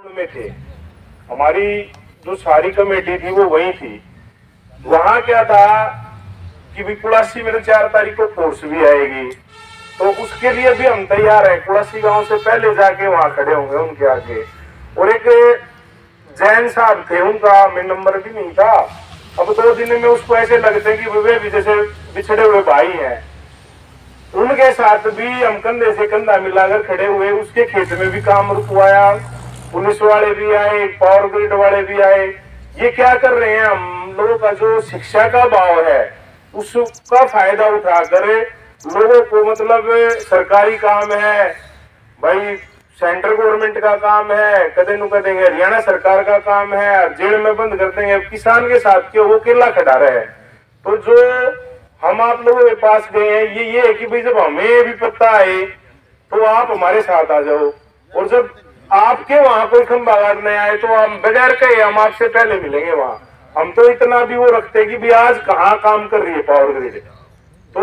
में थे। हमारी जो सारी कमेटी थी वो वही थी। वहां क्या था कि भी कुड़ासी मेरे 4 तारीख को फोर्स भी आएगी, तो उसके लिए भी हम तैयार हैं। कुड़ासी गांव से पहले जाके वहां खड़े होंगे उनके आगे। और एक जैन साहब थे, उनका मेन नंबर भी नहीं था। अब 2 दिन में उसको ऐसे लगते कि वे भी जैसे बिछड़े हुए भाई हैं। उनके साथ भी हम कंधे से कंधा मिलाकर खड़े हुए। उसके खेत में भी काम रुकवाया, पुलिस वाले भी आए, पावर ग्रिड वाले भी आए। ये क्या कर रहे हैं, हम लोगों का जो शिक्षा का भाव है उसका फायदा उठाकर लोगों को, मतलब सरकारी काम है भाई, सेंट्रल गवर्नमेंट का काम है, कदे नु कदेंगे हरियाणा सरकार का काम है, जेल में बंद कर देंगे, किसान के साथ क्यों वो केला खड़ा रहे। तो जो हम आप लोगों के पास गए हैं ये है कि भाई जब हमें भी पता है तो आप हमारे साथ आ जाओ। और जब आपके वहां कोई खंभा गाड़ने आए तो हम बगैर कहे हम आपसे पहले मिलेंगे वहां। हम तो इतना भी वो रखते कि भी आज कहाँ काम कर रही है पावर ग्रिड, तो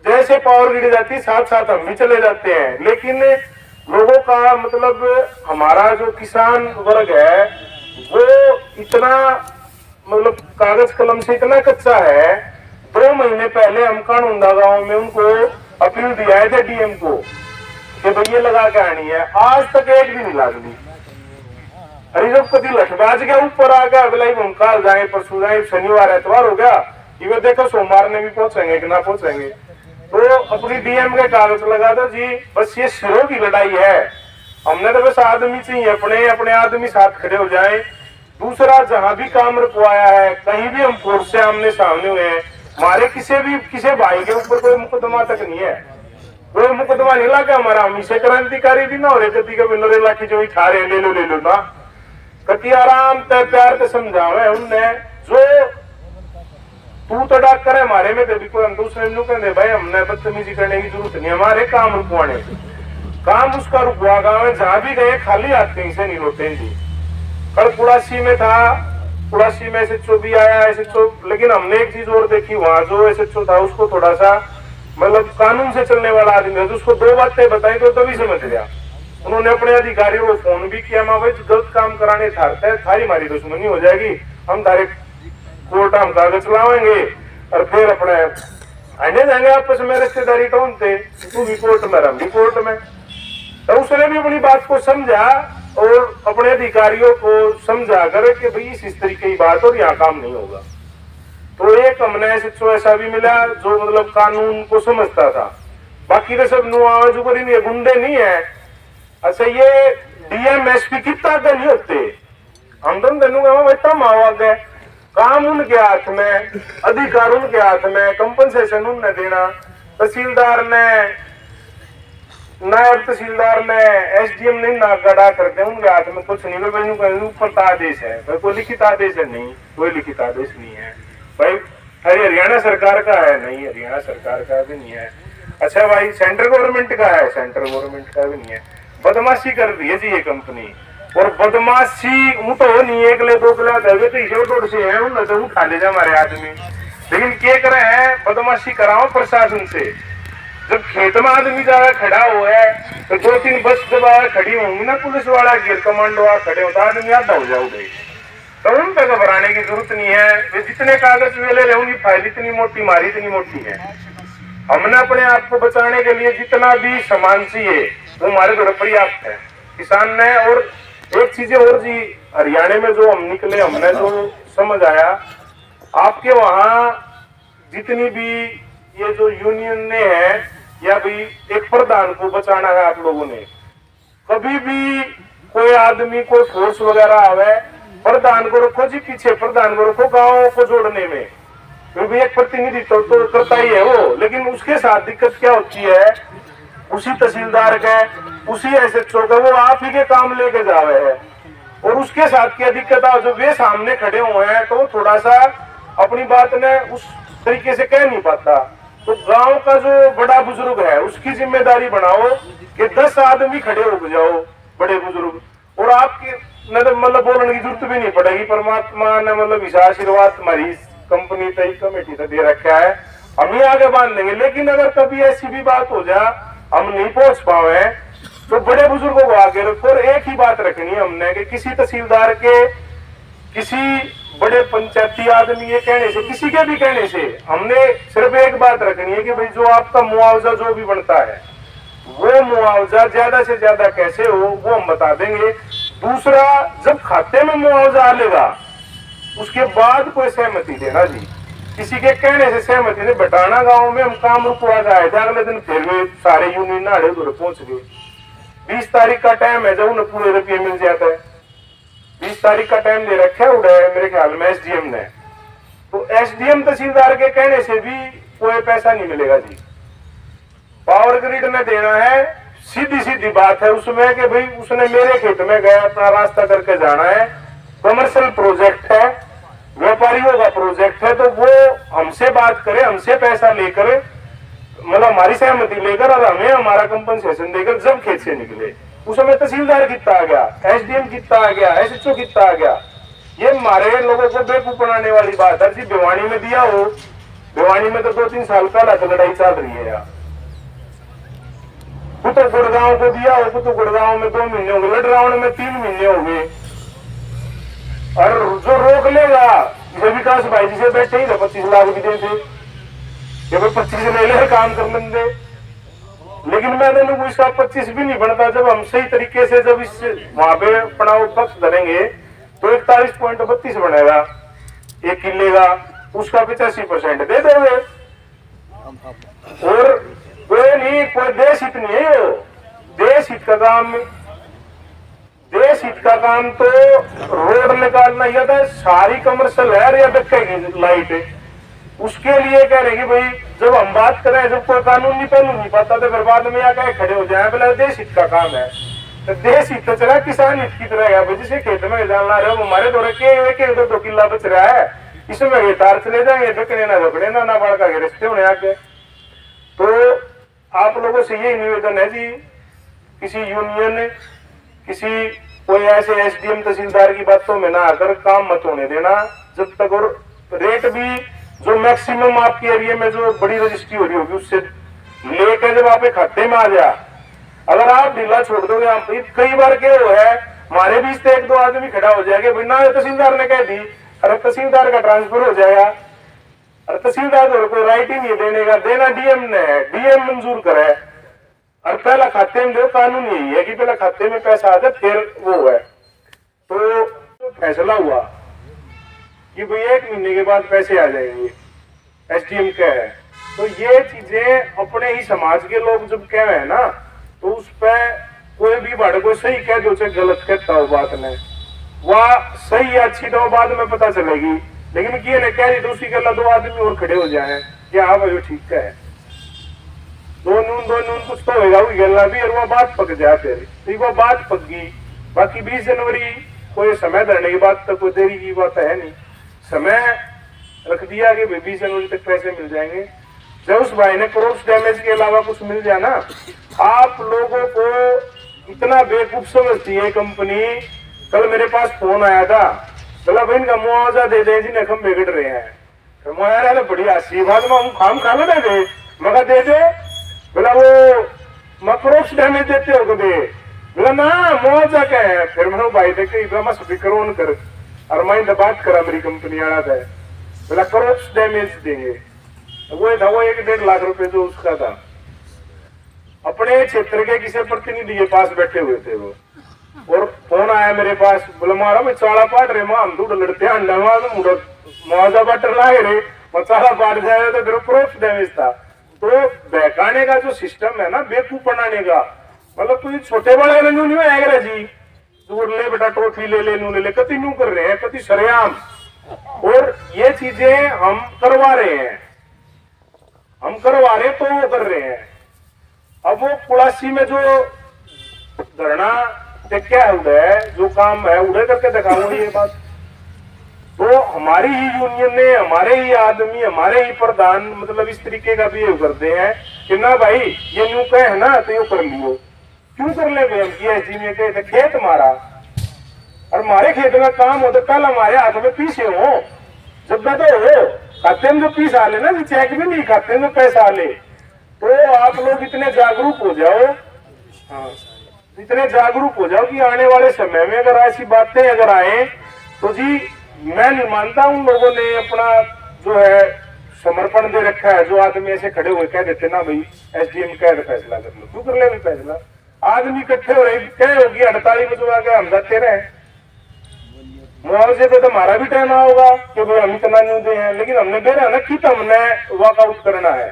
जैसे पावर ग्रिड जाती है साथ साथ हम भी चले जाते हैं। लेकिन लोगों का मतलब हमारा जो किसान वर्ग है वो इतना मतलब कागज कलम से इतना कच्चा है। 2 महीने पहले हम कानूंदा गांव में उनको अपील दिया है डीएम को कि भैया लगा के आनी है, आज तक एक भी नहीं लागली। अरे जब कभी लठबाज गया ऊपर आ गया, अगला ही हम कल जाए परसों जाए, शनिवार एतवार हो गया, ये देखो सोमवार में भी पहुंचेंगे कि ना पहुंचेंगे। तो अपनी डीएम के कागज लगा दो जी, बस ये सिरों की लड़ाई है। हमने तो बस आदमी चाहिए, अपने आदमी साथ खड़े हो जाए। दूसरा, जहां भी काम रुकवाया है, कहीं भी हम फोर्स से आमने सामने हुए हैं, हमारे किसी भाई के ऊपर कोई मुकदमा तक नहीं है, कोई मुकदमा नहीं लगा हमारा। हम इसे क्रांतिकारी भी ना हो रहे कभी कभी नरेला की जो खा रहे ले लो ना, कति आराम तय प्यार से समझावे उनने। जो तू तड़ाक करे हमारे में तो कोई हम दूसरे कहते भाई हमने बदतमीजी करने की जरूरत नहीं, हमारे काम रुकवाने, काम उसका रुकवा गाँव जहां भी गए खाली हाथ कहीं से नहीं लौटे जी। कल कुड़ासी में था, कुड़ासी में एसएचओ भी आया, एसएचओ, लेकिन हमने एक चीज और देखी, वहां जो एसएचओ था उसको थोड़ा सा मतलब कानून से चलने वाला आदमी है, तो उसको 2 बातें बताई तो तभी समझ गया। उन्होंने अपने अधिकारियों को फोन भी किया, माँ भाई गलत काम कराने था थारी मारी दुश्मनी हो जाएगी, हम डायरेक्ट कोर्ट हम कागज लाएंगे और फिर अपने आने जाएंगे आपस में रिश्तेदारी टोन थे, तू भी कोर्ट में हम भी कोर्ट में। तो उसने भी अपनी बात को समझा और अपने अधिकारियों को समझा कर कि भाई इस तरीके की बात और यहाँ काम नहीं होगा। तो एक हमने ऐसा भी मिला जो मतलब कानून को समझता था, बाकी तो सब नुआवे जो करी गुंडे नहीं है। अच्छा, ये डीएम एसपी कितना आगे नहीं होते, हम तो गए, काम उनके हाथ में, अधिकार उनके हाथ में, कंपनसेशन उन्हें देना। तहसीलदार ने, नायब तहसीलदार ने, एसडीएम ने ना गड़ा करते उनके हाथ में कुछ नहीं। भाई ऊपर आदेश है, भाई कोई लिखित आदेश है नहीं, कोई लिखित आदेश नहीं है भाई। हरियाणा सरकार का है नहीं, हरियाणा सरकार का भी नहीं है। अच्छा भाई सेंट्रल गवर्नमेंट का है, सेंट्रल गवर्नमेंट का भी नहीं है। बदमाशी कर रही है जी ये कंपनी, और बदमाशी तो नहीं, 1 ले 2 तो से है उन तो उठा ले जा हमारे आदमी। लेकिन क्या करे हैं, बदमाशी कराओ प्रशासन से। जब खेत में आदमी ज्यादा खड़ा हुआ है तो 2-3 बस जब खड़ी होंगी ना पुलिस वाला गिर कमांडो खड़े होता है, आदमी आधा हो जाओगे, तो उन पर घबराने की जरूरत नहीं है। वे जितने कागज वे ले रहे उनकी फाइल इतनी मोटी, मारी इतनी मोटी है। हमने अपने आप को बचाने के लिए जितना भी सामान चाहिए वो हमारे घर पर्याप्त है किसान ने। और एक चीज और जी, हरियाणा में जो हम निकले, हमने जो समझ आया, आपके वहां जितनी भी ये जो यूनियन ने है या भी एक प्रधान को बचाना है आप लोगों ने, कभी भी कोई आदमी कोई फोर्स वगैरह आवे, प्रधान को रखो जी पीछे, प्रधान को रखो गाँव को जोड़ने में, क्योंकि एक प्रतिनिधित्व तो करता ही है वो। लेकिन उसके साथ दिक्कत क्या होती है, उसी तहसीलदार के, उसी एसएचओ का, वो आप ही के काम लेके जा रहे हैं, और उसके साथ क्या दिक्कत है, जब वे सामने खड़े हुए हैं तो थोड़ा सा अपनी बात ने उस तरीके से कह नहीं पाता। तो गांव का जो बड़ा बुजुर्ग है उसकी जिम्मेदारी बनाओ कि 10 आदमी खड़े हो जाओ, बड़े बुजुर्ग, और आपके मतलब बोलने की जरूरत भी नहीं पड़ेगी। परमात्मा ने मतलब इस आशीर्वाद हमारी कंपनी तय कमेटी से दे रखा है, हम ही आगे बांध देंगे। लेकिन अगर कभी ऐसी भी बात हो जाए हम नहीं पहुंच पाए तो बड़े बुजुर्गों को आगे रखो और एक ही बात रखनी है हमने कि किसी तहसीलदार के, किसी बड़े पंचायती आदमी ये कहने से, किसी के भी कहने से हमने सिर्फ एक बात रखनी है कि भाई जो आपका मुआवजा जो भी बनता है वो मुआवजा ज्यादा से ज्यादा कैसे हो वो हम बता देंगे। दूसरा, जब खाते में मुआवजा आएगा उसके बाद कोई सहमति देना जी, किसी के कहने से सहमति नहीं। बटाना गांव में हम काम रुकवा के आए थे, अगले दिन फिर वे सारे यूनियन नाड़े उधर पहुंच गए। 20 तारीख का टाइम है जब उन्हें पूरे रुपये मिल जाता है। 20 तारीख का टाइम दे रखा है उड़ा है मेरे ख्याल में एसडीएम ने। तो एसडीएम तहसीलदार के कहने से भी कोई पैसा नहीं मिलेगा जी। पावर ग्रिड ने देना है, सीधी सीधी बात है उसमें कि भाई उसने मेरे खेत में गया अपना रास्ता करके जाना है, कमर्शियल प्रोजेक्ट है, व्यापारियों का प्रोजेक्ट है, तो वो हमसे बात करे, हमसे पैसा लेकर, मतलब हमारी सहमति लेकर और हमें हमारा कंपनसेशन देकर जब खेत से निकले। उस समय तहसीलदार कितना आ गया, एसडीएम कितना आ गया, एसएचओ कितना आ गया। ये हमारे लोगों को बेवकूफ बनाने वाली बात है जी। भिवानी में दिया हो, भिवानी में तो 2-3 साल पहला तो लड़ाई चल रही है यार। कुतुब गुड़गांव को दिया हो, कुतुब गुड़गांव में 2 महीने हो गए, लड़रावण में 3 महीने हो गए। और जो रोक लेगा, जैसे विकास भाई जी से बैठे ही 25 लाख भी देते, 25 ले ले काम कर लेंगे। लेकिन मैंने लोग इसका 25 भी नहीं बनता। जब हम सही तरीके से जब इस वहां पे अपना पक्ष धरेंगे तो 41.32 बनेगा 1 किले का, उसका 85% दे दोगे। और कोई नहीं, कोई देश हित नहीं है वो। देश हित का काम, देश हित का काम तो रोड निकालना या था, सारी कमर्शियल है या धक्के लाइट है, उसके लिए कह रहे कि भाई जब हम बात करें, जब कोई कानून नहीं पहलू नहीं पाता तो फिर बाद में आकर खड़े हो जाए बोला देश हित का काम है। तो देश हित तो चला किसान हित की तरह है। जिसे खेत में डालना रहे हमारे दौरे के 1-2 किला बच रहा है, इसमें तार चले जाएंगे, ढकने ना झकड़े ना बाढ़ के रिश्ते होने आके। तो आप लोगों से यही निवेदन है जी, किसी यूनियन, किसी कोई ऐसे एसडीएम तहसीलदार की बातों में ना आकर काम मत होने देना जब तक। और रेट भी जो मैक्सिमम आपके एरिया में जो बड़ी रजिस्ट्री हो रही होगी उससे लेकर जब आप खाते में आ जा, अगर आप ढीला छोड़ दोगे, आप कई बार क्या हो है हमारे बीच से 1-2 आदमी खड़ा हो जाएगा, बिना तहसीलदार ने कह दी, अरे तहसीलदार का ट्रांसफर हो जाएगा, अरे तहसीलदार को कोई राइट ही नहीं देने का, देना डीएम ने है, डीएम मंजूर करे और पहला खाते में दो। कानून यही है कि पहला खाते में पैसा आ जाए फिर वो है। तो फैसला हुआ कि भाई 1 महीने के बाद पैसे आ जाएंगे, एसडीएम का है। तो ये चीजें अपने ही समाज के लोग जब कह रहे हैं ना, तो उस पर कोई भी बड़ को सही कह दो चाहे गलत कहता हो बात ने, वह सही या अच्छी तो बाद में पता चलेगी। लेकिन किए ने कह दी तो उसी के 2 आदमी और खड़े हो जाए कि हाँ भाई ठीक है, दो नून कुछ तो होगा वो गलना भी, और वह बात पक जाए फिर। तो वो बात पक गई। बाकी 20 जनवरी कोई समय धरने की बात, तो कोई देरी की बात है नहीं, समय रख दिया कि 20 जनवरी तक पैसे मिल जाएंगे। जब उस भाई ने क्रॉस डैमेज के अलावा कुछ मिल जाए ना, आप लोगों को इतना बेवकूफ समझती है कंपनी। कल मेरे पास फोन आया था, बोला भाई इनका मुआवजा दे दें जिन्हें हम बिगड़ रहे हैं। तो मैं बड़ी हंसी बात में हम खाम खा लेना दे, मगर दे दे। बोला वो क्रॉस डैमेज देते हो कभी? बोला ना मुआवजा क्या है। फिर मैं भाई देखे स्पीकर ऑन कर और मैं बात करा मेरी कंपनी आना था, बोला क्रॉस डैमेज देंगे। वो था वो 1-1.5 लाख रुपए जो उसका था। अपने क्षेत्र के किसी प्रतिनिधि के पास बैठे हुए थे वो, और फोन आया मेरे पास, बोला मारा मैं चाला पाट रहे मां दूध लड़ते अंडा मुआवजा बाटर लाए रे, मैं चाला पाट जाए तो फिर क्रॉस डैमेज था। तो बहकाने का जो सिस्टम है ना, बेवकूफ बनाने का, मतलब कोई छोटे बड़े नहीं आएगा जी, दूर ले बेटा ट्रॉफी ले ले कति न्यू कर रहे हैं, कति सरेआम। और ये चीजें हम करवा रहे हैं, तो वो कर रहे हैं। अब वो कुड़ासी में जो धरना क्या है, जो काम है उड़े करके दिखाऊंगी ये बात। तो हमारी ही यूनियन ने, हमारे ही आदमी, हमारे ही प्रधान मतलब इस तरीके का बिहेव करते हैं कि ना भाई ये न्यू कहे है ना तो ये कर लियो। क्यों कर ले भाई? हम में कहे खेत मारा और हमारे खेत में काम हो तो कल हमारे हाथ में पीछे हो, जब तो हो खाते में जो पीस आ ले ना, चेक भी नहीं खाते में पैसा आ ले। तो आप लोग इतने जागरूक हो जाओ। हाँ इतने जागरूक हो जाओ कि आने वाले समय में अगर ऐसी बातें अगर आए तो जी मैं नहीं मानता उन लोगों ने अपना जो है समर्पण दे रखा है। जो आदमी ऐसे खड़े हुए कह देते ना भाई एसडीएम कह दे फैसला कर लो, क्यों कर ले फैसला। आदमी इकट्ठे हो रहे कह होगी 48 बजवा के हम जाते रहे, मुआवजे पे तो हमारा भी टाइम होगा कि भाई हम इतना न्यू दे हैं, लेकिन हमने बेरा ना कि हमने वॉकआउट करना है।